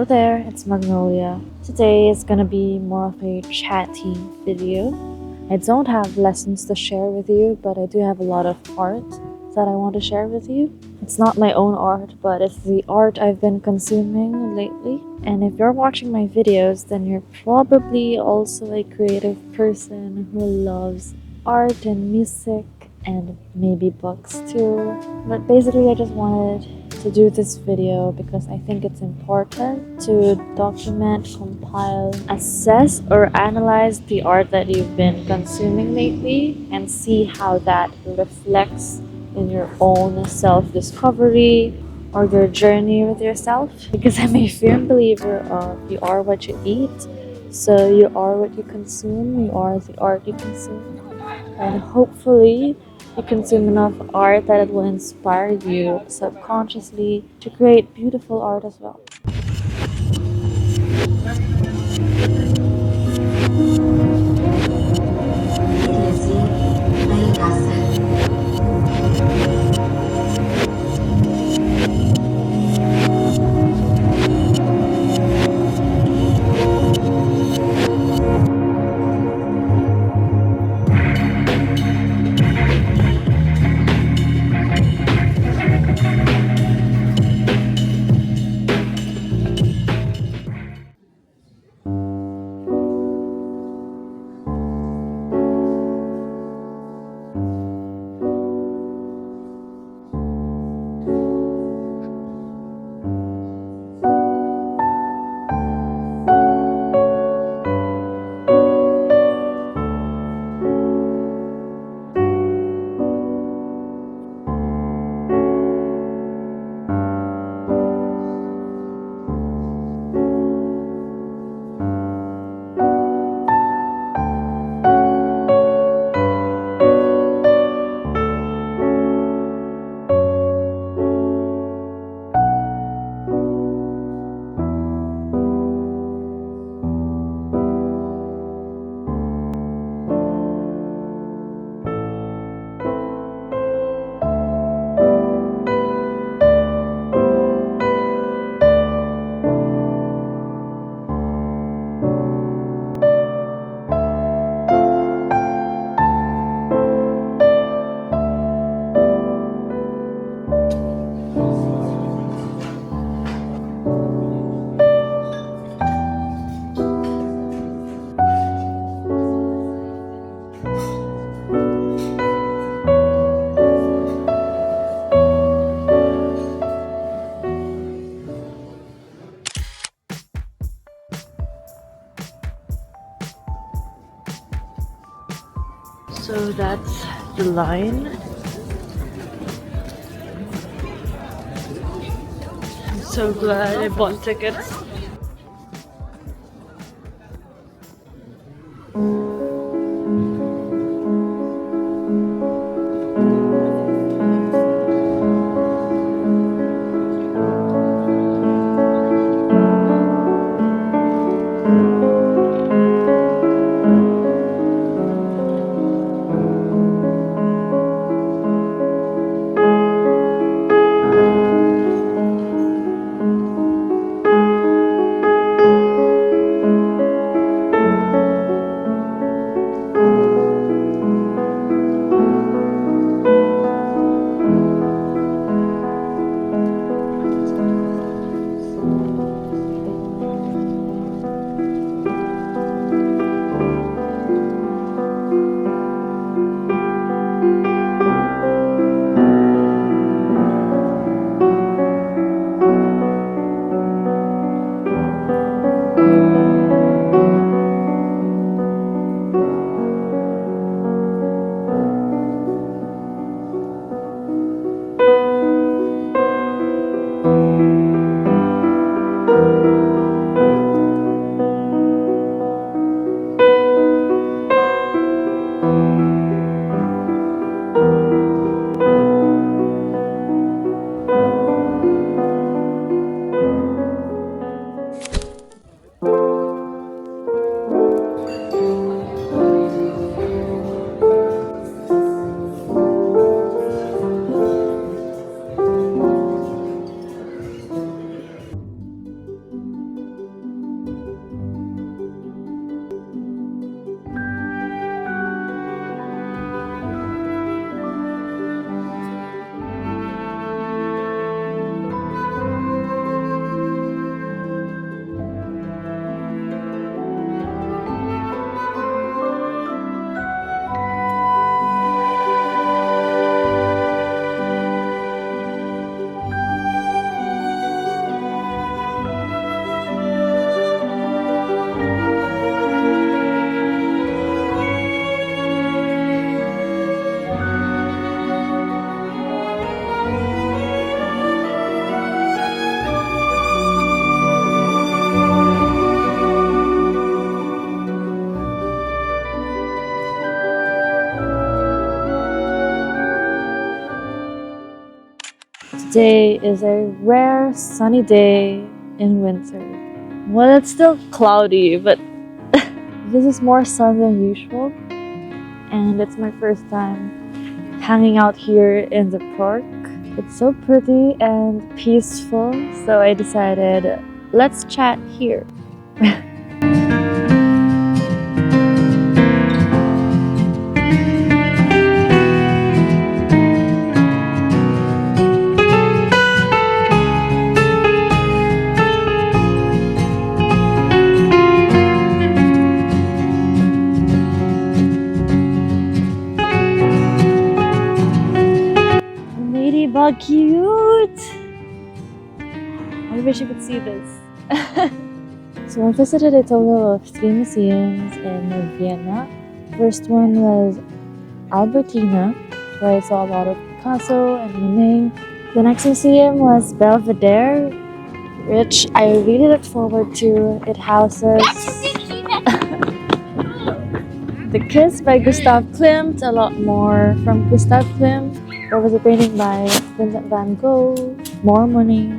Hello there, it's Magnolia. Today is gonna be more of a chatty video. I don't have lessons to share with you, but I do have a lot of art that I want to share with you. It's not my own art, but it's the art I've been consuming lately. And if you're watching my videos, then you're probably also a creative person who loves art and music and maybe books too. But basically I just wanted to do this video because I think it's important to document, compile, assess or analyze the art that you've been consuming lately and see how that reflects in your own self-discovery or your journey with yourself. Because I'm a firm believer of you are what you eat, so you are what you consume, you are the art you consume. And hopefully you consume enough art that it will inspire you subconsciously to create beautiful art as well. So that's the line. I'm so glad I bought tickets. Today is a rare sunny day in winter. Well, it's still cloudy, but this is more sun than usual. And it's my first time hanging out here in the park. It's so pretty and peaceful, so I decided let's chat here. Ladybug cute! I wish you could see this. So I visited a total of 3 museums in Vienna. First one was Albertina, where I saw a lot of Picasso and Monet. The next museum was Belvedere, which I really looked forward to. It houses The Kiss by Gustav Klimt, a lot more from Gustav Klimt. There was a painting by Vincent van Gogh, more money.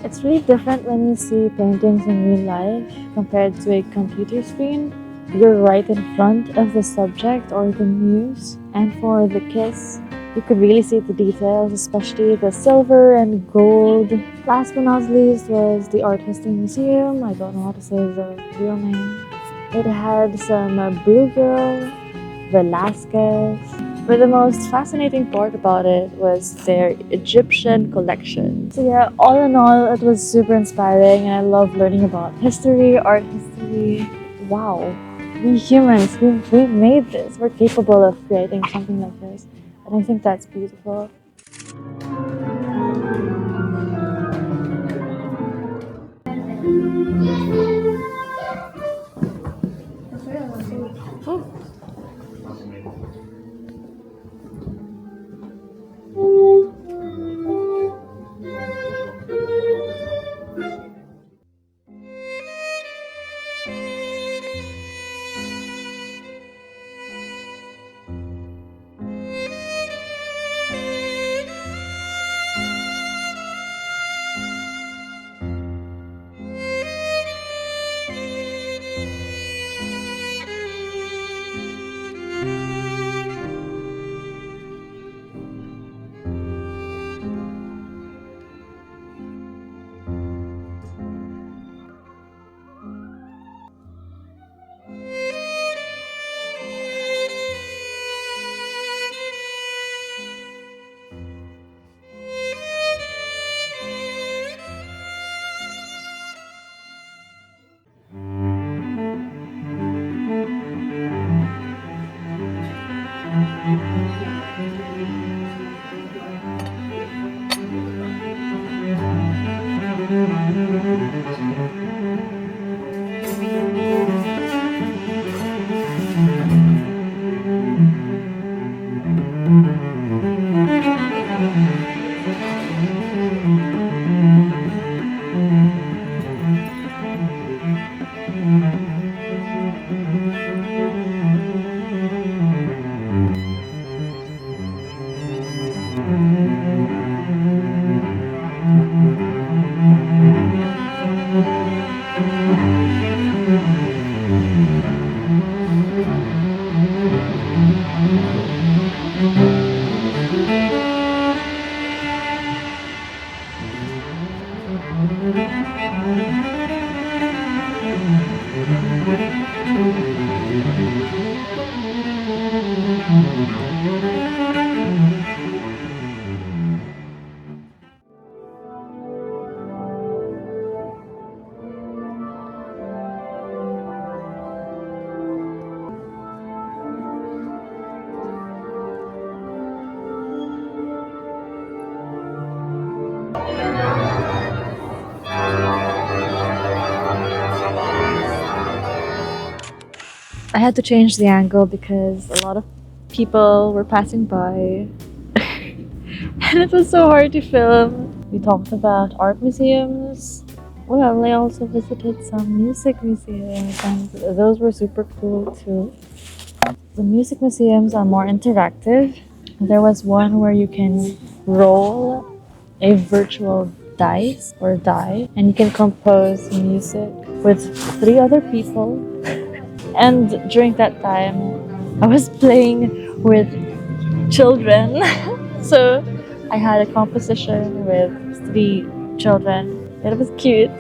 It's really different when you see paintings in real life compared to a computer screen. You're right in front of the subject or the muse. And for The Kiss, you could really see the details, especially the silver and gold. Last but not least was the Art History Museum. I don't know how to say the real name. It had some bluegill, Velasquez. But the most fascinating part about it was their Egyptian collection. So yeah, all in all, it was super inspiring and I love learning about history, art history. Wow, we humans, we've made this. We're capable of creating something like this. And I think that's beautiful. I had to change the angle because a lot of people were passing by and it was so hard to film. We talked about art museums. Well, I also visited some music museums and those were super cool too. The music museums are more interactive. There was one where you can roll a virtual dice or die and you can compose music with three other people. And during that time, I was playing with children. So I had a composition with three children. It was cute.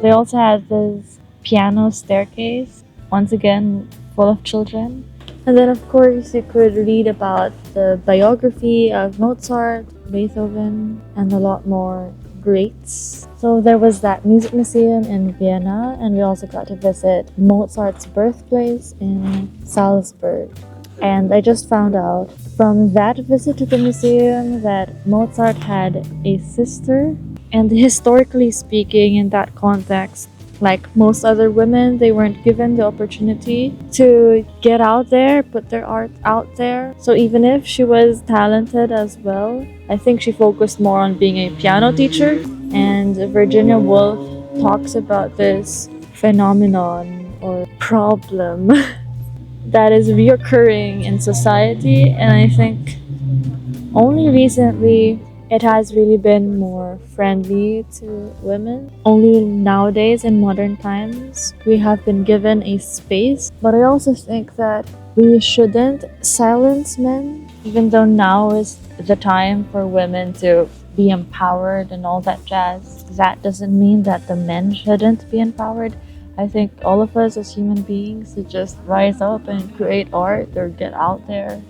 They also had this piano staircase, once again full of children. And then, of course, you could read about the biography of Mozart, Beethoven, and a lot more greats. So there was that music museum in Vienna, and we also got to visit Mozart's birthplace in Salzburg. And I just found out from that visit to the museum that Mozart had a sister. And historically speaking, in that context, like most other women, they weren't given the opportunity to get out there, put their art out there. So even if she was talented as well, I think she focused more on being a piano teacher. And Virginia Woolf talks about this phenomenon or problem that is reoccurring in society, and I think only recently it has really been more friendly to women. Only nowadays in modern times we have been given a space, but I also think that we shouldn't silence men, even though now is the time for women to be empowered and all that jazz. That doesn't mean that the men shouldn't be empowered. I think all of us as human beings should just rise up and create art or get out there.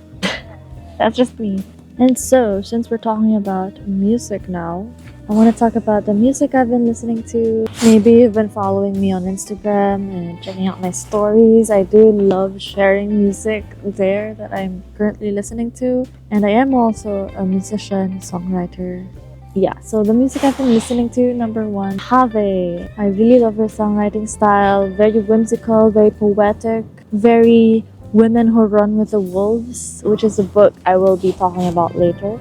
That's just me. And so, since we're talking about music now, I want to talk about the music I've been listening to. Maybe you've been following me on Instagram and checking out my stories. I do love sharing music there that I'm currently listening to. And I am also a musician, songwriter. Yeah, so the music I've been listening to, number one, Have. I really love her songwriting style. Very whimsical, very poetic, very Women Who Run with the Wolves, which is a book I will be talking about later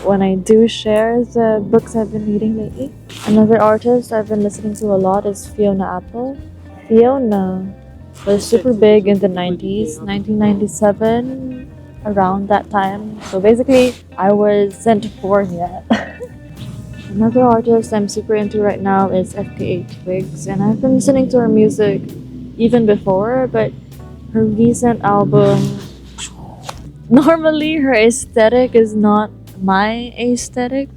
when I do share the books I've been reading lately. Another artist I've been listening to a lot is Fiona Apple. Fiona was super big in the 90s, 1997, around that time. So basically, I wasn't born yet. Another artist I'm super into right now is FKA Twigs, and I've been listening to her music even before, but her recent album, normally her aesthetic is not my aesthetic,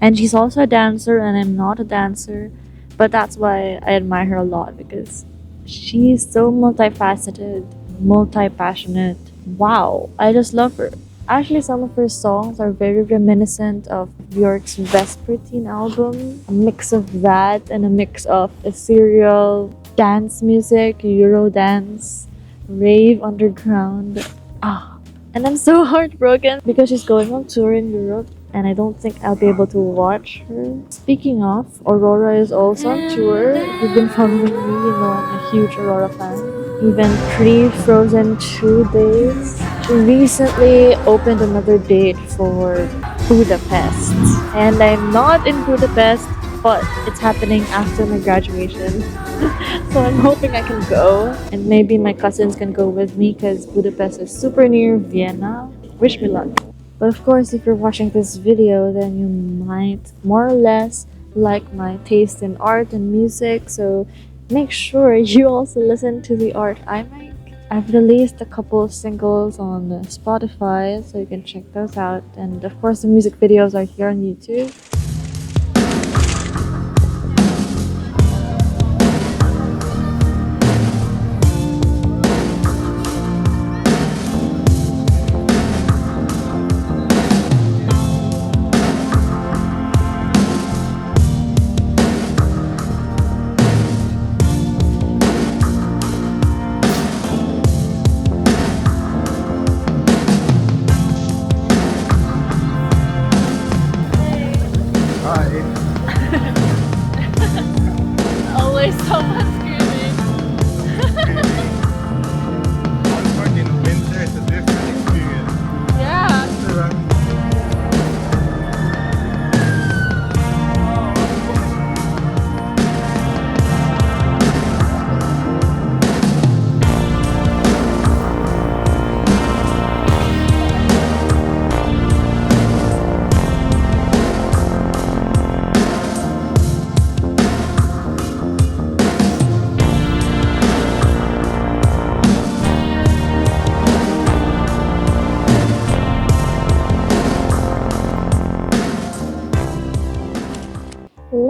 and she's also a dancer and I'm not a dancer, but that's why I admire her a lot, because she's so multifaceted, multi-passionate. Wow, I just love her. Actually, some of her songs are very reminiscent of Björk's Vespertine album, a mix of that and a mix of ethereal dance music, Euro dance, rave underground. And I'm so heartbroken because she's going on tour in Europe and I don't think I'll be able to watch her. Speaking of, Aurora is also on tour. If you've been following me, you know I'm a huge Aurora fan. Even pre-Frozen 2 days. She recently opened another date for Budapest. And I'm not in Budapest, but it's happening after my graduation. So I'm hoping I can go, and maybe my cousins can go with me because Budapest is super near Vienna. Wish me luck. But of course, if you're watching this video, then you might more or less like my taste in art and music, so make sure you also listen to the art I make. I've released a couple of singles on Spotify, so you can check those out. And of course, the music videos are here on YouTube.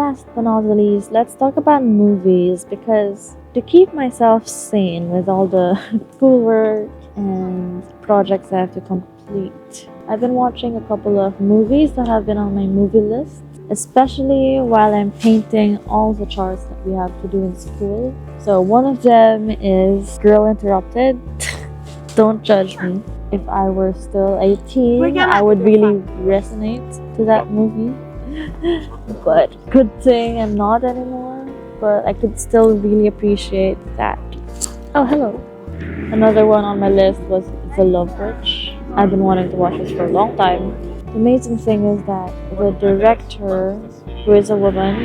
last but not the least, let's talk about movies, because to keep myself sane with all the schoolwork and projects I have to complete, I've been watching a couple of movies that have been on my movie list, especially while I'm painting all the charts that we have to do in school. So one of them is Girl Interrupted. Don't judge me. If I were still 18, I would really resonate to that movie. But good thing I'm not anymore. But I could still really appreciate that. Oh, hello. Another one on my list was The Love Witch. I've been wanting to watch this for a long time. The amazing thing is that the director, who is a woman,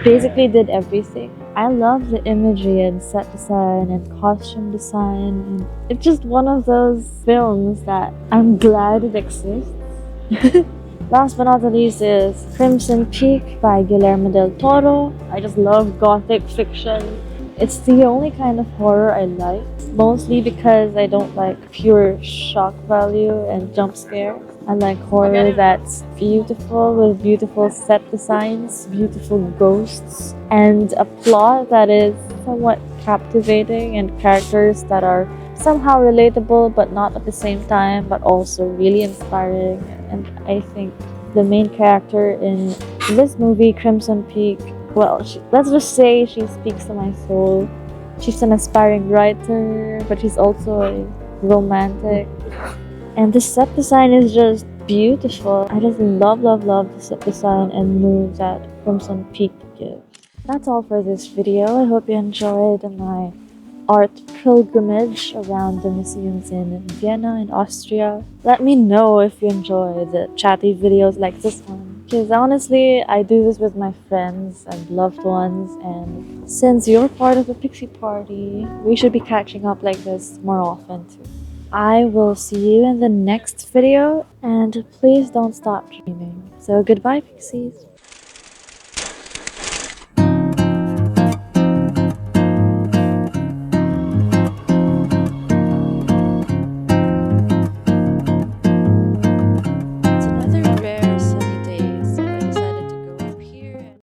basically did everything. I love the imagery and set design and costume design, and it's just one of those films that I'm glad it exists. Last but not the least is Crimson Peak by Guillermo del Toro. I just love gothic fiction. It's the only kind of horror I like, mostly because I don't like pure shock value and jump scares. I like horror that's beautiful, with beautiful set designs, beautiful ghosts, and a plot that is somewhat captivating and characters that are somehow relatable but not at the same time, but also really inspiring. And I think the main character in this movie, Crimson Peak, well, let's just say she speaks to my soul. She's an aspiring writer, but she's also a romantic. And the set design is just beautiful. I just love the set design and mood that Crimson Peak gives. That's all for this video. I hope you enjoyed my art pilgrimage around the museums in Vienna and Austria. Let me know if you enjoy the chatty videos like this one, because honestly, I do this with my friends and loved ones, and since you're part of the Pixie Party, we should be catching up like this more often too. I will see you in the next video, and please don't stop dreaming. So goodbye, Pixies!